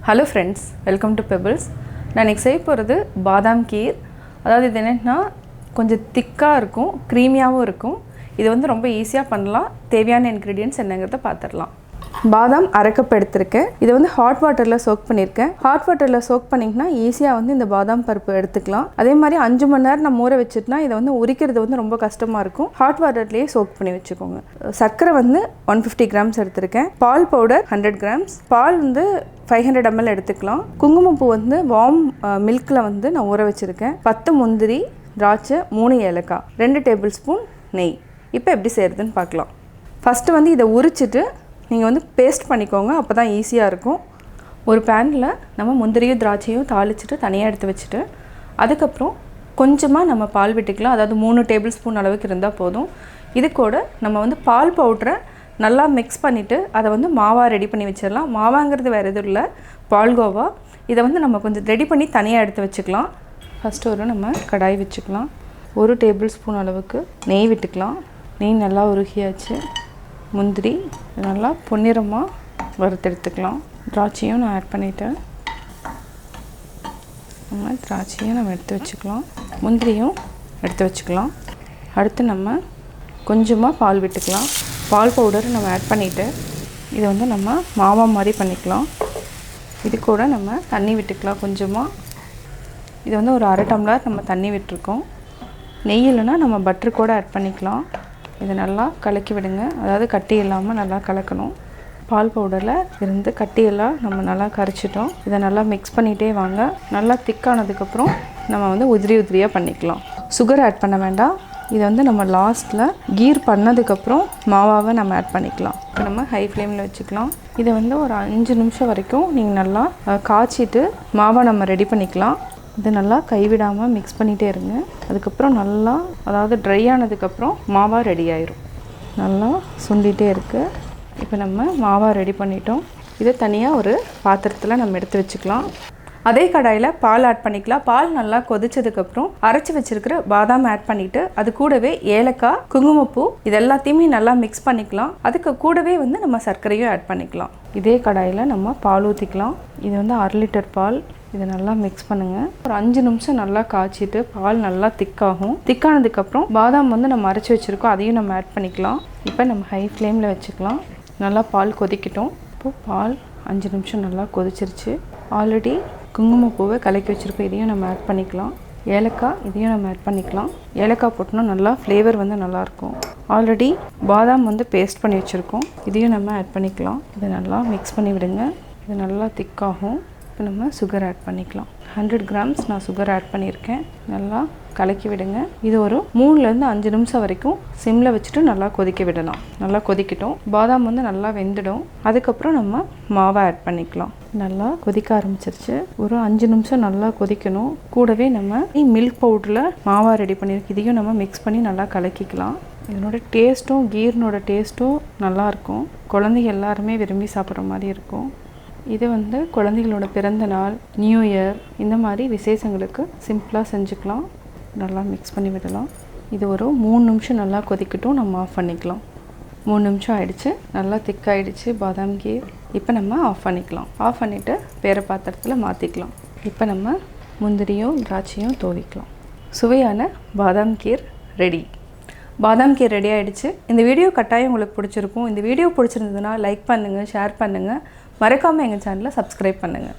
Hello friends, welcome to Pebbles. நான் இன்னைக்கு செய்ய போறது பாதாம் கீர். அதாவது இது என்னன்னா கொஞ்சம் திக்கா இருக்கும், க்ரீமியாவும் இருக்கும். இது வந்து ரொம்ப ஈஸியா பண்ணலாம். தேவையான ingredients என்னங்கறத பாத்துறலாம். பாதாம் அரை கப் எடுத்துர்க்கேன். இது வந்து ஹாட் வாட்டர்ல சோக் பண்ணிருக்கேன். ஹாட் வாட்டர்ல சோக் பண்ணீங்கனா ஈஸியா வந்து இந்த பாதாம் பருப்பு எடுத்துக்கலாம். அதே மாதிரி 5 மணி நேரம் நான் ஊற வச்சிட்டனா இத வந்து உரிக்கிறது வந்து ரொம்ப கஷ்டமா இருக்கும். ஹாட் வாட்டர்லயே சோக் பண்ணி வெச்சுக்கோங்க. சர்க்கரை வந்து 150 grams எடுத்துர்க்கேன். பால் பவுடர் 100 grams. பால் வந்து 500 ml எடுத்துக்கலாம். குங்குமப்பூ வந்து வார்ம் மில்க்ல வந்து நான் ஊற வச்சிருக்கேன். 10 முந்திரி, திராட்சை, 3 ஏலக்காய், 2 டேபிள்ஸ்பூன் நெய். இப்போ எப்படி செய்யறதுன்னு பார்க்கலாம். ஃபர்ஸ்ட் வந்து இத உரிச்சிட்டு நீங்க வந்து பேஸ்ட் பண்ணிக்கோங்க. அப்பதான் ஈஸியா இருக்கும். ஒரு panல நம்ம முந்திரியும் திராட்சையும் தாளிச்சிட்டு தனியா எடுத்து வச்சிட்டு அதுக்கு அப்புறம் கொஞ்சமா நம்ம பால் விட்டுக்கலாம். அதாவது 3 டேபிள்ஸ்பூன் அளவுக்கு இருந்தா போதும். இது கூட நம்ம வந்து பால் பவுடரை நல்லா mix பண்ணிட்டு அத வந்து மாவா ரெடி பண்ணி வச்சிரலாம். மாவாங்கிறது வேற எதுவும் இல்ல, பால்கோவா. இத வந்து நம்ம கொஞ்சம் ரெடி பண்ணி தனியா எடுத்து வச்சுக்கலாம். ஃபர்ஸ்ட் நம்ம கடாய் வச்சுக்கலாம். 1 டேபிள்ஸ்பூன் அளவுக்கு நெய் விட்டுக்கலாம். நெய் நல்லா உருகியாச்சு. முந்திரி நல்லா பொன்னிறமா வறுத்தெடுத்துக்கலாம். திராட்சையும் நான் ஆட் பண்ணிட்டேன். நம்ம திராட்சையும் நம்ம எடுத்து வச்சுக்கலாம். முந்திரியும் எடுத்து வச்சுக்கலாம். அடுத்து நம்ம கொஞ்சமா பால் விட்டுக்கலாம். பால் பவுடர் நம்ம ஆட் பண்ணிட்டு இத வந்து நம்ம மாவா மாதிரி பண்ணிக்கலாம். இது கூட நம்ம தண்ணி விட்டுக்கலாம் கொஞ்சமா. இது வந்து ஒரு அரை டம்ளர் நம்ம தண்ணி விட்டுருக்கோம். நெய் இல்லனா நம்ம பட்டர் கூட ஆட் பண்ணிக்கலாம். இத நல்லா கலக்கி விடுங்க. அதாவது கட்டி இல்லாம நல்லா கலக்கணும். பால் பவுடர்ல இருந்து கட்டி எல்லாம் நம்ம நல்லா கரைச்சிட்டோம். இத நல்லா mix பண்ணிட்டே வாங்க. நல்லா திக் ஆனதுக்கு அப்புறம் நம்ம வந்து உதிரியா பண்ணிக்கலாம். சுகர் ஆட் பண்ண வேண்டாம். இது வந்து நம்ம லாஸ்ட்ல கீர் பண்ணதுக்கு அப்புறம் மாவாவை நம்ம ஆட் பண்ணிக்கலாம். இப்போ நம்ம ஹை ஃப்ளேம்ல வச்சுக்கலாம். இத வந்து ஒரு 5 நிமிஷம் வரைக்கும் நீங்க நல்லா காய்ச்சிட்டு மாவா நம்ம ரெடி பண்ணிக்கலாம். இது நல்லா கைவிடாம mix பண்ணிட்டே இருங்க. அதுக்கு அப்புறம் நல்லா அதாவது dry ஆனதுக்கு அப்புறம் மாவா ரெடி ஆயிரும். நல்லா சுண்டிட்டே இருக்கு. இப்போ நம்ம மாவா ரெடி பண்ணிட்டோம். இத தனியா ஒரு பாத்திரத்துல நம்ம எடுத்து வச்சுக்கலாம். அதே கடாயில பால் ஆட் பண்ணிக்கலாம். பால் நல்லா கொதிச்சதுக்கு அப்புறம் அரைச்சு வச்சிருக்கிற பாதாம் ஆட் பண்ணிட்டு அது கூடவே ஏலக்காய், குங்குமப்பூ இது எல்லாத்தையுமே நல்லா mix பண்ணிக்கலாம். அதுக்கு கூடவே வந்து நம்ம சர்க்கரையும் ஆட் பண்ணிக்கலாம். இதே கடாயில நம்ம பால் ஊத்திக்கலாம். இது வந்து 1/2 லிட்டர் பால். இத நல்லா mix பண்ணுங்க. ஒரு 5 நிமிஷம் நல்லா காய்ச்சிட்டு பால் நல்லா திக் ஆகும். திக் ஆனதுக்கு அப்புறம் பாதாம் வந்து நம்ம அரைச்சு வச்சிருக்கோம். அதையும் நம்ம ஆட் பண்ணிக்கலாம். இப்போ நம்ம ஹை ஃப்ளேம்ல வச்சுக்கலாம். நல்லா பால் கொதிக்கட்டும். இப்போ பால் 5 நிமிஷம் நல்லா கொதிச்சிருச்சு. ஆல்ரெடி குங்குமப்பூவை கலக்கி வச்சிருக்கோம். இதையும் நம்ம ஆட் பண்ணிக்கலாம். ஏலக்காய் இதையும் நம்ம ஆட் பண்ணிக்கலாம். ஏலக்காய் போட்டோம்னா நல்லா ஃப்ளேவர் வந்து நல்லா இருக்கும். ஆல்ரெடி பாதாம் வந்து பேஸ்ட் பண்ணி வச்சிருக்கோம். இதையும் நம்ம ஆட் பண்ணிக்கலாம். இத நல்லா mix பண்ணி விடுங்க. இது நல்லா திக் ஆகும். இப்போ நம்ம சுகர் ஆட் பண்ணிக்கலாம். 100 grams நான் சுகர் ஆட் பண்ணியிருக்கேன். நல்லா கலக்கி விடுங்க. இது ஒரு 3 ல இருந்து 5 நிமிஷம் வரைக்கும் சிம்ல வச்சுட்டு நல்லா கொதிக்க விடலாம். நல்லா கொதிக்கட்டும். பாதாம் வந்து நல்லா வெந்துடும். அதுக்கு அப்புறம் நம்ம மாவை ஆட் பண்ணிக்கலாம். நல்லா கொதிக்க ஆரம்பிச்சிருச்சு. ஒரு 5 நிமிஷம் நல்லா கொதிக்கணும். கூடவே நம்ம மில்க் பவுடர்ல மாவா ரெடி பண்ணிருக்கு. இதையும் நம்ம mix பண்ணி நல்லா கலக்கிக்கலாம். இதனோட டேஸ்ட்டும் கீர்னோட டேஸ்ட்டும் நல்லா இருக்கும். குழந்தைங்க எல்லாரும் விரும்பி சாப்பிடுற மாதிரி இருக்கும். இது வந்து குழந்தைகளோட பிறந்த நாள், நியூ இயர் இந்த மாதிரி விசேஷங்களுக்கு சிம்பிளா செஞ்சுக்கலாம். நல்லா mix பண்ணி விடலாம். இது ஒரு 3 நிமிஷம் நல்லா கொதிக்கட்டும். நம்ம ஆஃப் பண்ணிக்கலாம். 3 நிமிஷம் ஆயிடுச்சு. நல்லா திக் ஆயிடுச்சு பாதாம் கீர். இப்போ நம்ம ஆஃப் பண்ணிக்கலாம். ஆஃப் பண்ணிட்டு வேற பாத்திரத்துல மாத்திக்கலாம். இப்போ நம்ம முந்திரியும் திராட்சையும் தூவிக்கலாம். சுவையான பாதாம் கீர் ரெடி. பாதாம் கீர் ரெடி ஆயிடுச்சு. இந்த வீடியோ கட்டாயம் உங்களுக்கு பிடிச்சிருக்கும். இந்த வீடியோ பிடிச்சிருந்ததுன்னா லைக் பண்ணுங்க, ஷேர் பண்ணுங்க. மறக்காம எங்க சேனலை சப்ஸ்கிரைப் பண்ணுங்க.